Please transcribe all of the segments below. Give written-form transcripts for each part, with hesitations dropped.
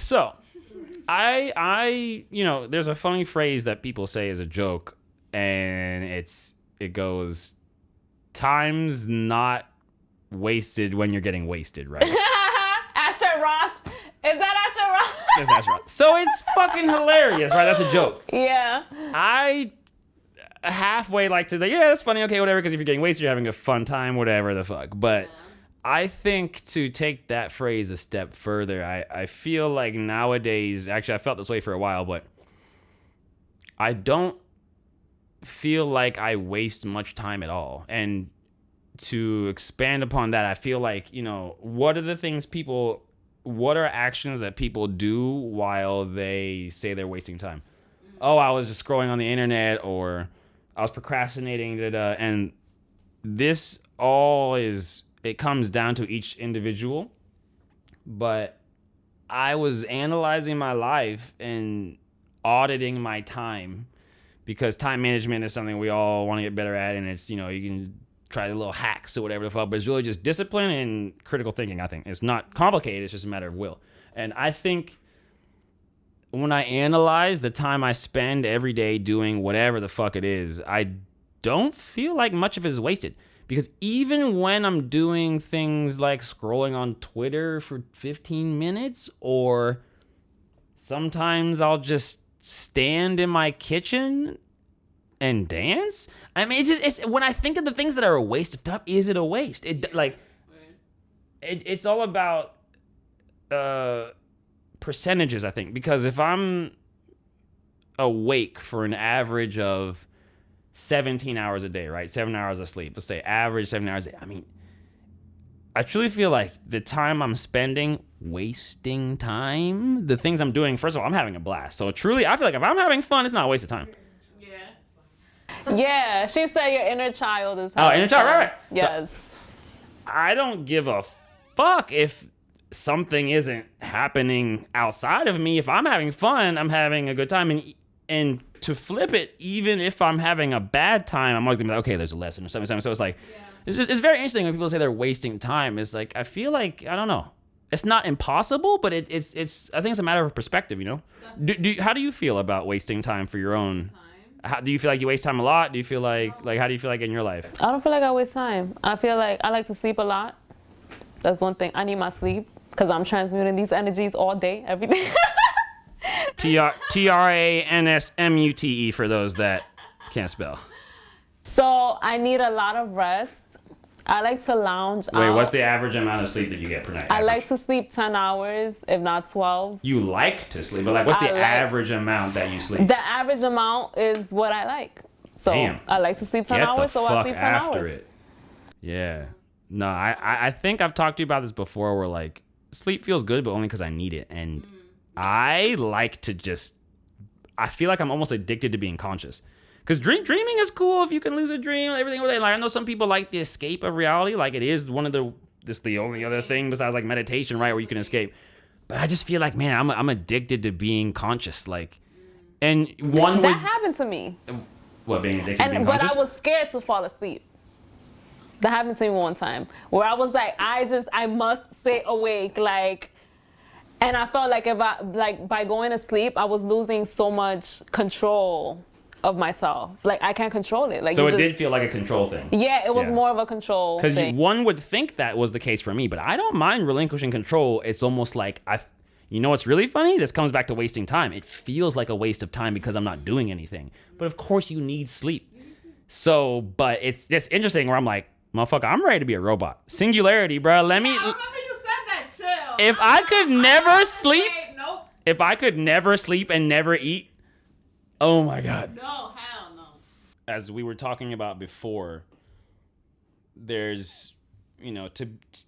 So, there's a funny phrase that people say as a joke, and it goes, time's not wasted when you're getting wasted, right? Asher Roth. Is that Asher Roth? It's Asher Roth. So it's fucking hilarious, right? That's a joke. Yeah. I halfway like to think, yeah, that's funny, okay, whatever, because if you're getting wasted, you're having a fun time, whatever the fuck. But I think to take that phrase a step further, I feel like nowadays, actually I felt this way for a while, but I don't feel like I waste much time at all. And to expand upon that, I feel like, what are actions that people do while they say they're wasting time? Oh, I was just scrolling on the internet, or I was procrastinating, and this all it comes down to each individual. But I was analyzing my life and auditing my time, because time management is something we all want to get better at, and it's, you can try the little hacks or whatever the fuck, but it's really just discipline and critical thinking, I think. It's not complicated, it's just a matter of will. And I think when I analyze the time I spend every day doing whatever the fuck it is, I don't feel like much of it is wasted. Because even when I'm doing things like scrolling on Twitter for 15 minutes, or sometimes I'll just stand in my kitchen and dance. I mean, it's when I think of the things that are a waste of time, is it a waste? It's all about percentages, I think. Because if I'm awake for an average of 17 hours a day, right? 7 hours of sleep. Let's say average 7 hours a day. I mean, I truly feel like the time I'm spending wasting time, the things I'm doing, first of all, I'm having a blast. So truly, I feel like if I'm having fun, it's not a waste of time. Yeah, she said your inner child is inner child, right. Yes. So, I don't give a fuck if something isn't happening outside of me. If I'm having fun, I'm having a good time. And to flip it, even if I'm having a bad time, I'm always gonna be like, okay, there's a lesson or something. So it's like, it's very interesting when people say they're wasting time. It's like, I feel like, I don't know. It's not impossible, but it's I think it's a matter of perspective, How do you feel about wasting time for your own? How, do you feel like you waste time a lot? Do you feel like how do you feel like in your life? I don't feel like I waste time. I feel like I like to sleep a lot. That's one thing. I need my sleep because I'm transmuting these energies all day, every day. TRANSMUTE for those that can't spell. So I need a lot of rest. I like to lounge out. Wait, what's the average amount of sleep that you get per night? I like to sleep 10 hours, if not 12. You like to sleep, but what's the average amount that you sleep? The average amount is what I like. So damn. I like to sleep 10 hours, so I sleep 10 after hours. It. Yeah. No, I think I've talked to you about this before, where sleep feels good, but only because I need it. And I like to I feel like I'm almost addicted to being conscious. Because dreaming is cool if you can lose a dream, everything. I know some people like the escape of reality. It is the only other thing besides meditation, right, where you can escape. But I just feel like, man, I'm addicted to being conscious. And that happened to me. What, being addicted to being conscious? But I was scared to fall asleep. That happened to me one time, where I was like, I must stay awake, and I felt like by going to sleep, I was losing so much control of myself. I can't control it. So it did feel like a control thing. Yeah, it was more of a control thing. Because one would think that was the case for me, but I don't mind relinquishing control. It's almost like you know what's really funny? This comes back to wasting time. It feels like a waste of time because I'm not doing anything. But of course you need sleep. So, but it's interesting where I'm like, motherfucker, I'm ready to be a robot. Singularity, bro. I remember you said that, chill. If I could never sleep, nope. If I could never sleep and never eat, oh my God. No, hell no. As we were talking about before, there's,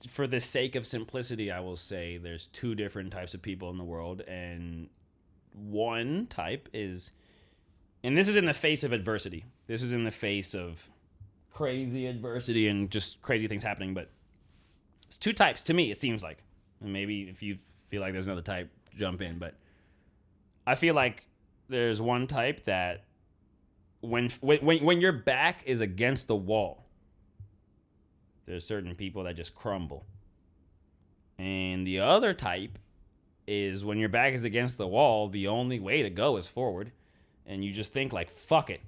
for the sake of simplicity, I will say there's two different types of people in the world. And one type is, and this is in the face of adversity. This is in the face of crazy adversity and just crazy things happening. But it's two types to me, it seems like. And maybe if you feel like there's another type, jump in. But I feel like there's one type that when your back is against the wall, there's certain people that just crumble. And the other type is when your back is against the wall, the only way to go is forward. And you just think like, fuck it,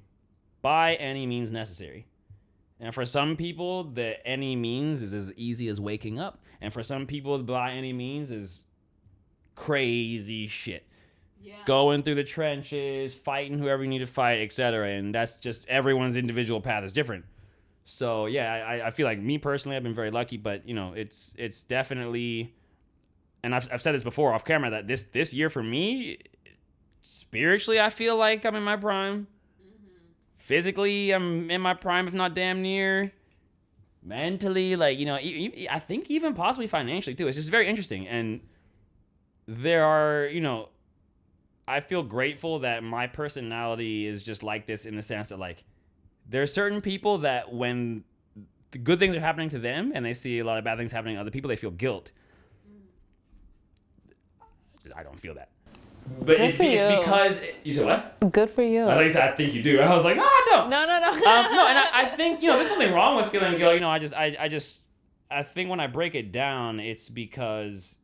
by any means necessary. And for some people, the any means is as easy as waking up. And for some people, by any means is crazy shit. Yeah. Going through the trenches, fighting whoever you need to fight, etc. And that's just everyone's individual path is different. So yeah, I feel like me personally, I've been very lucky, but you know, it's definitely, and I've said this before off camera, that this year for me, spiritually, I feel like I'm in my prime. Physically, I'm in my prime, if not damn near. Mentally, like, you know, I think even possibly financially too. It's just very interesting. And there are, you know, I feel grateful that my personality is just like this in the sense that, like, there are certain people that when the good things are happening to them and they see a lot of bad things happening to other people, they feel guilt. I don't feel that. But it's because you said what? Good for you. At least I think you do. I was like, no, I don't. No. No, and I think, you know, there's something wrong with feeling guilt. You know, I think when I break it down, it's because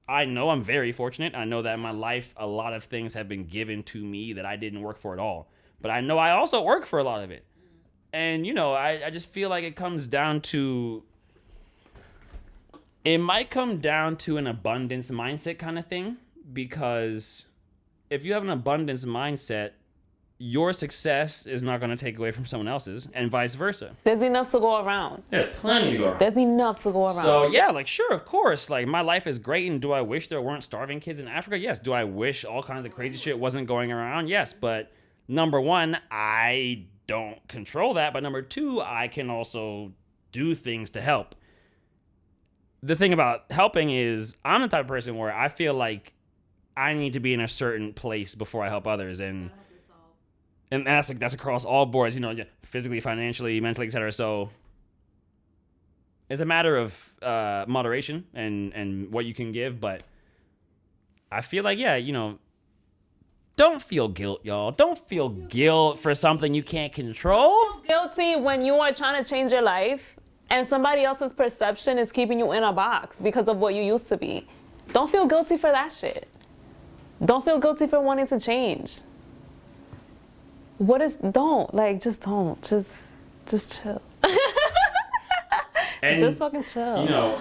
I know I'm very fortunate. I know that in my life, a lot of things have been given to me that I didn't work for at all. But I know I also work for a lot of it. And, you know, I just feel like it comes down to, it might come down to an abundance mindset kind of thing. Because if you have an abundance mindset, your success is not going to take away from someone else's, and vice versa. There's enough to go around. There's plenty to go around. There's enough to go around. So yeah, like sure, of course, like my life is great, and do I wish there weren't starving kids in Africa? Yes. Do I wish all kinds of crazy shit wasn't going around? Yes. But number one, I don't control that. But number two, I can also do things to help. The thing about helping is I'm the type of person where I feel like I need to be in a certain place before I help others, and that's across all boards, you know, physically, financially, mentally, etc. So it's a matter of moderation and what you can give. But I feel like, yeah, you know, don't feel guilt, y'all. Don't feel guilt for something you can't control. Guilty when you are trying to change your life and somebody else's perception is keeping you in a box because of what you used to be. Don't feel guilty for that shit. Don't feel guilty for wanting to change. Just don't. Just chill. And, just fucking chill. You know,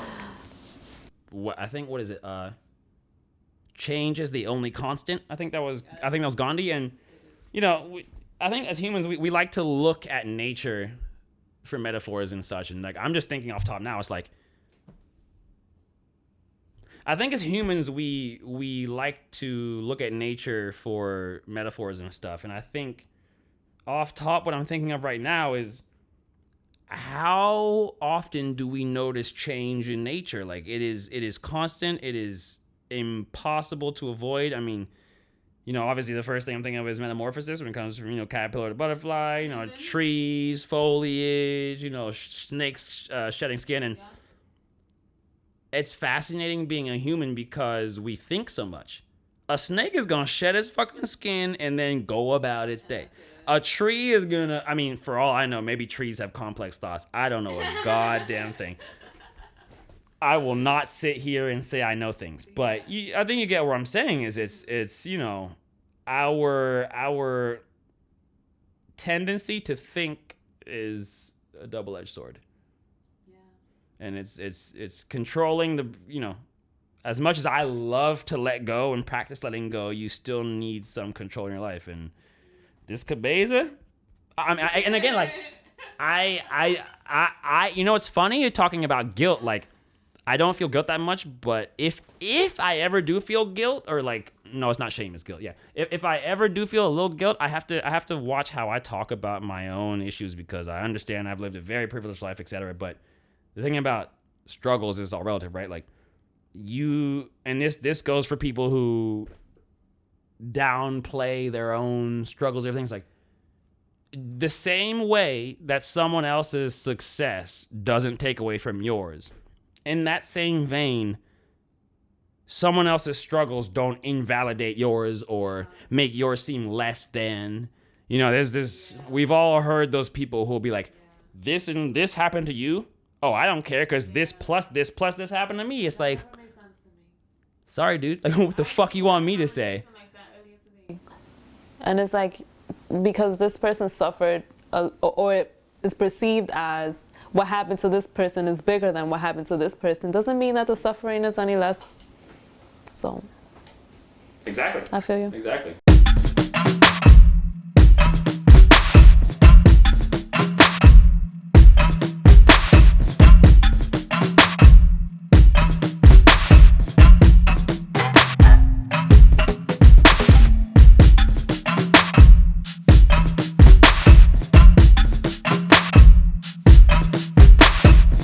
what is it? Change is the only constant. I think that was Gandhi. And, you know, I think as humans, we like to look at nature for metaphors and such. And like, I'm just thinking off top now, it's like, I think as humans, we like to look at nature for metaphors and stuff. And I think off top, what I'm thinking of right now is, how often do we notice change in nature? Like it is constant. It is impossible to avoid. I mean, you know, obviously the first thing I'm thinking of is metamorphosis when it comes from, you know, caterpillar to butterfly, you know, trees, foliage, you know, snakes shedding skin. And it's fascinating being a human because we think so much. A snake is going to shed its fucking skin and then go about its day. A tree is going to, I mean, for all I know, maybe trees have complex thoughts. I don't know a goddamn thing. I will not sit here and say I know things. But I think you get what I'm saying is it's you know, our tendency to think is a double-edged sword. And it's controlling the, you know, as much as I love to let go and practice letting go, you still need some control in your life. And this cabeza, I mean, and again, like, I, you know, it's funny you're talking about guilt. Like, I don't feel guilt that much, but if I ever do feel guilt, or like, no, it's not shame, it's guilt. Yeah. If I ever do feel a little guilt, I have to watch how I talk about my own issues, because I understand I've lived a very privileged life, etc. But the thing about struggles is all relative, right? Like and this goes for people who downplay their own struggles, everything's like, the same way that someone else's success doesn't take away from yours, in that same vein, someone else's struggles don't invalidate yours or make yours seem less than. You know, there's this, we've all heard those people who'll be like, this and this happened to you. Oh, I don't care because this plus this plus this happened to me. It's like, Sorry, dude. Like, what the fuck you want me to say? Like that earlier today. And it's like, because this person suffered, or it is perceived as what happened to this person is bigger than what happened to this person, doesn't mean that the suffering is any less. So. Exactly. I feel you. Exactly.